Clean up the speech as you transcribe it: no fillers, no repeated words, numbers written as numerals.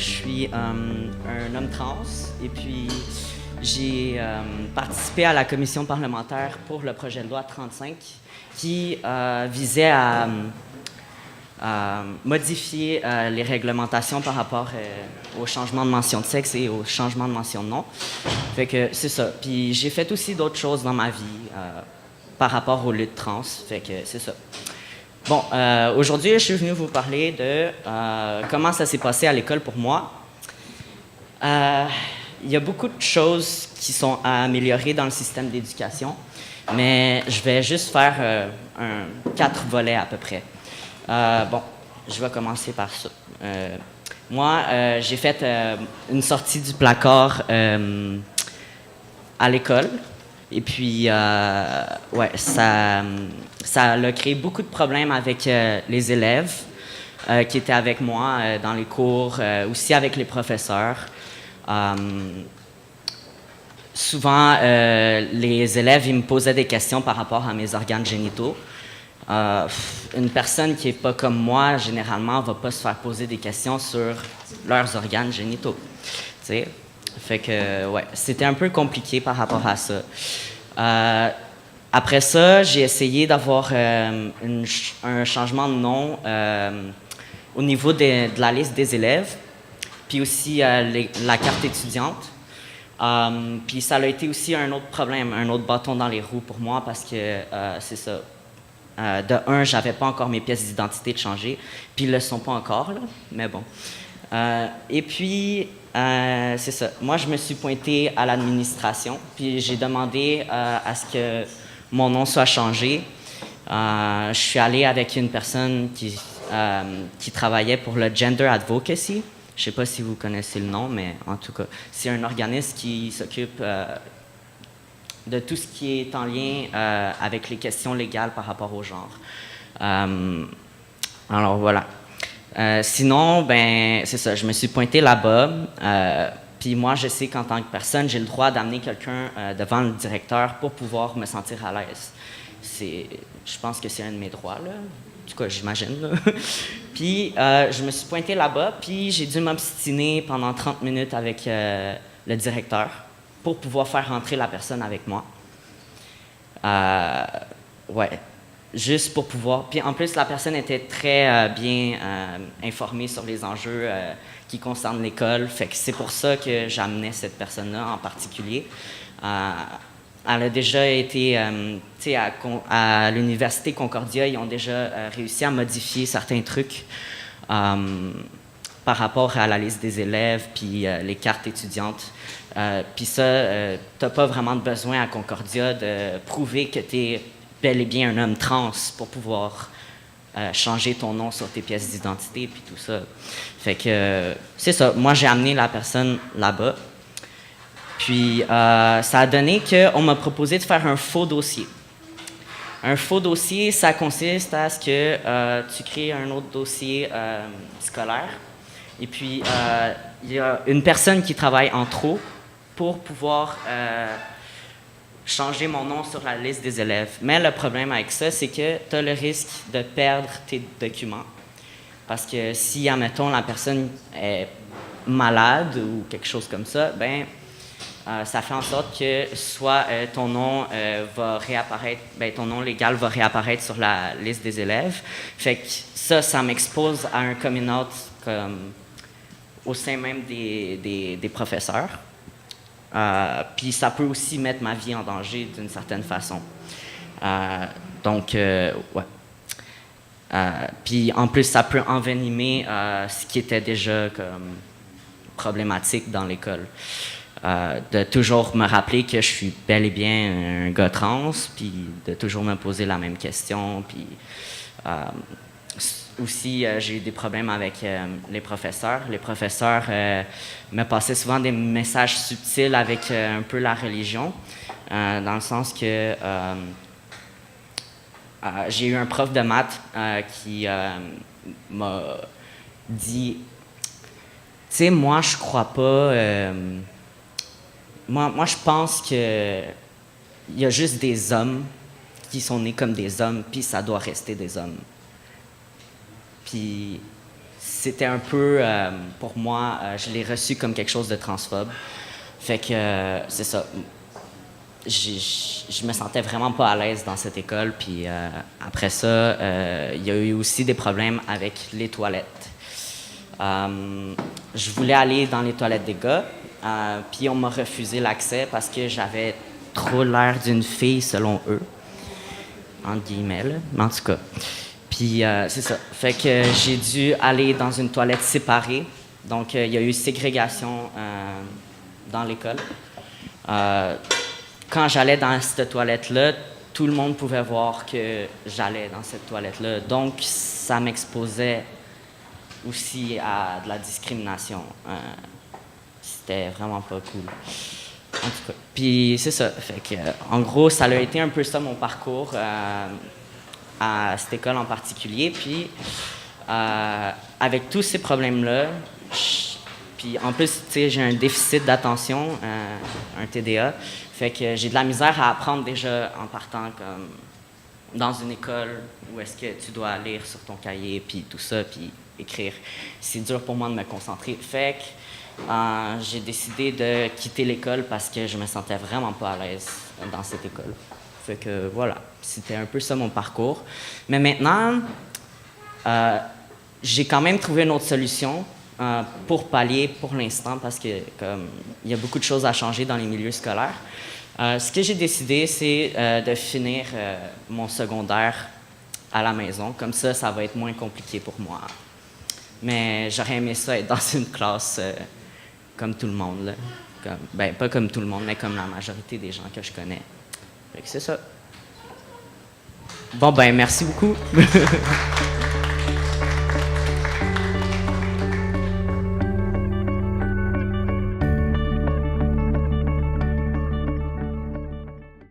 je suis un homme trans et puis j'ai participé à la commission parlementaire pour le projet de loi 35 qui visait à modifier les réglementations par rapport au changement de mention de sexe et au changement de mention de nom. Fait que c'est ça. Puis j'ai fait aussi d'autres choses dans ma vie par rapport aux luttes trans. Fait que c'est ça. Bon, aujourd'hui, je suis venu vous parler de comment ça s'est passé à l'école pour moi. Il y a beaucoup de choses qui sont à améliorer dans le système d'éducation, mais je vais juste faire 4 volets à peu près. Bon, je vais commencer par ça. Moi, j'ai fait une sortie du placard à l'école. Et puis, ouais, ça a créé beaucoup de problèmes avec les élèves qui étaient avec moi dans les cours, aussi avec les professeurs. Souvent, les élèves, ils me posaient des questions par rapport à mes organes génitaux. Une personne qui n'est pas comme moi, généralement, ne va pas se faire poser des questions sur leurs organes génitaux. Tu sais? Fait que, ouais, c'était un peu compliqué par rapport à ça. Après ça, j'ai essayé d'avoir un changement de nom au niveau de la liste des élèves, puis aussi la carte étudiante. Puis ça a été aussi un autre problème, un autre bâton dans les roues pour moi parce que c'est ça. De un, j'avais pas encore mes pièces d'identité de changer, puis ils le sont pas encore, là, mais bon. Et puis, c'est ça. Moi, je me suis pointé à l'administration, puis j'ai demandé à ce que mon nom soit changé. Je suis allé avec une personne qui travaillait pour le Gender Advocacy. Je ne sais pas si vous connaissez le nom, mais en tout cas, c'est un organisme qui s'occupe de tout ce qui est en lien avec les questions légales par rapport au genre. Alors, voilà. Sinon, ben, c'est ça, je me suis pointé là-bas. Puis moi, je sais qu'en tant que personne, j'ai le droit d'amener quelqu'un devant le directeur pour pouvoir me sentir à l'aise. Je pense que c'est un de mes droits, là. En tout cas, j'imagine, là. Puis je me suis pointé là-bas, puis j'ai dû m'obstiner pendant 30 minutes avec le directeur pour pouvoir faire rentrer la personne avec moi. Ouais. Juste pour pouvoir. Puis en plus, la personne était très bien informée sur les enjeux qui concernent l'école. Fait que c'est pour ça que j'amenais cette personne-là en particulier. Elle a déjà été, tu sais, à l'université Concordia, ils ont déjà réussi à modifier certains trucs par rapport à la liste des élèves, puis les cartes étudiantes. Puis ça, t'as pas vraiment de besoin à Concordia de prouver que t'es bel et bien un homme trans pour pouvoir changer ton nom sur tes pièces d'identité puis tout ça. Fait que c'est ça. Moi, j'ai amené la personne là-bas. Puis ça a donné qu'on m'a proposé de faire un faux dossier. Un faux dossier, ça consiste à ce que tu crées un autre dossier scolaire. Et puis il y a une personne qui travaille en trop pour pouvoir changer mon nom sur la liste des élèves. Mais le problème avec ça, c'est que tu as le risque de perdre tes documents. Parce que si, admettons, la personne est malade ou quelque chose comme ça, ben ça fait en sorte que soit ton nom va réapparaître, ben, ton nom légal va réapparaître sur la liste des élèves. Fait que ça m'expose à un coming out comme, au sein même des professeurs. Puis ça peut aussi mettre ma vie en danger d'une certaine façon. Donc, ouais. Puis en plus, ça peut envenimer ce qui était déjà comme problématique dans l'école. De toujours me rappeler que je suis bel et bien un gars trans, puis de toujours me poser la même question. Puis aussi, j'ai eu des problèmes avec les professeurs. Les professeurs me passaient souvent des messages subtils avec un peu la religion, dans le sens que j'ai eu un prof de maths qui m'a dit, tu sais, moi, je crois pas... Moi, je pense que il y a juste des hommes qui sont nés comme des hommes, puis ça doit rester des hommes. Puis c'était un peu, pour moi, je l'ai reçu comme quelque chose de transphobe. Fait que, c'est ça. Je me sentais vraiment pas à l'aise dans cette école. Puis après ça, il y a eu aussi des problèmes avec les toilettes. Je voulais aller dans les toilettes des gars, puis on m'a refusé l'accès parce que j'avais trop l'air d'une fille selon eux, entre guillemets, là. Mais en tout cas. Puis c'est ça. Fait que j'ai dû aller dans une toilette séparée. Donc il y a eu ségrégation dans l'école. Quand j'allais dans cette toilette-là, tout le monde pouvait voir que j'allais dans cette toilette-là. Donc, ça m'exposait aussi à de la discrimination. C'était vraiment pas cool. En tout cas, puis c'est ça. Fait que, en gros, ça a été un peu ça mon parcours à cette école en particulier. Puis, avec tous ces problèmes-là, puis en plus, tu sais, j'ai un déficit d'attention, un TDA. Fait que j'ai de la misère à apprendre déjà en partant comme dans une école où est-ce que tu dois lire sur ton cahier, puis tout ça, puis écrire. C'est dur pour moi de me concentrer. Fait que j'ai décidé de quitter l'école parce que je me sentais vraiment pas à l'aise dans cette école. Fait que voilà, c'était un peu ça mon parcours. Mais maintenant, j'ai quand même trouvé une autre solution pour pallier pour l'instant parce que comme il y a beaucoup de choses à changer dans les milieux scolaires. Ce que j'ai décidé, c'est de finir mon secondaire à la maison. Comme ça va être moins compliqué pour moi. Mais j'aurais aimé ça être dans une classe comme tout le monde, là. Ben, pas comme tout le monde, mais comme la majorité des gens que je connais. Fait que c'est ça. Bon, ben, merci beaucoup.